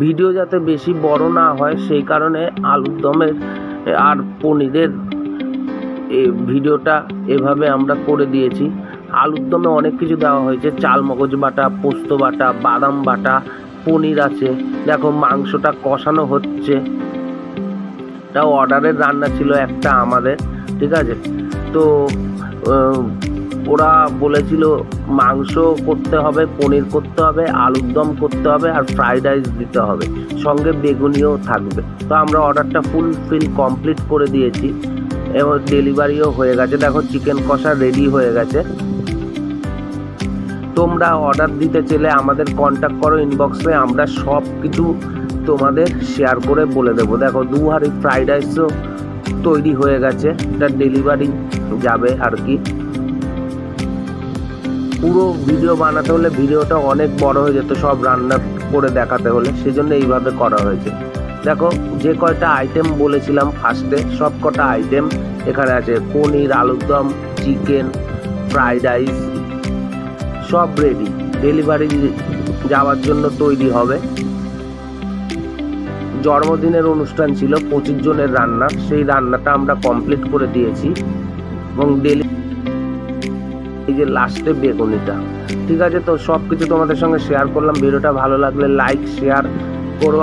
Video যাতে বেশি বড় না হয় সেই কারণে আলুর দমের আর পনিরের ভিডিওটা এভাবে আমরা করে দিয়েছি। আলুর দমে অনেক কিছু দেওয়া হয়েছে, চাল মগজ বাটা, পোস্ত বাটা, বাদাম বাটা, পনির আছে। দেখো মাংসটা কষানো হচ্ছে, এটা অর্ডারের রান্না ছিল একটা আমাদের, ঠিক আছে। তো ওরা বলেছিল মাংস করতে হবে, পনির করতে হবে, আলুর দম করতে হবে আর ফ্রাইড রাইস দিতে হবে, সঙ্গে বেগুনিও থাকবে। তো আমরা অর্ডারটা ফুলফিল কমপ্লিট করে দিয়েছি এবং ডেলিভারিও হয়ে গেছে। দেখো চিকেন কষা রেডি হয়ে গেছে। তোমরা অর্ডার দিতে চাইলে আমাদের কন্ট্যাক্ট করো ইনবক্সে, আমরা সব কিছু তোমাদের শেয়ার করে বলে দেবো। দেখো 2 হাঁড়ি ফ্রাইড রাইসও তৈরি হয়ে গেছে, এটা ডেলিভারি যাবে আর কি। পুরো ভিডিও বানাতে হলে ভিডিওটা অনেক বড় হয়ে যেত সব রান্না করে দেখাতে হলে, সেই জন্য এইভাবে করা হয়েছে। দেখো যে কয়টা আইটেম বলেছিলাম ফার্স্টে, সব কটা আইটেম এখানে আছে। পনির, আলুর দম, চিকেন, ফ্রাইড রাইস সব রেডি, ডেলিভারি যাওয়ার জন্য তৈরি হবে। জন্মদিনের অনুষ্ঠান ছিল 25 জনের রান্না, সেই রান্নাটা আমরা কমপ্লিট করে দিয়েছি এবং এই যে লাস্টে বেগুনিটা, ঠিক আছে। তো সব কিছু তোমাদের সঙ্গে শেয়ার করলাম। ভিডিওটা ভালো লাগলে লাইক শেয়ার করো।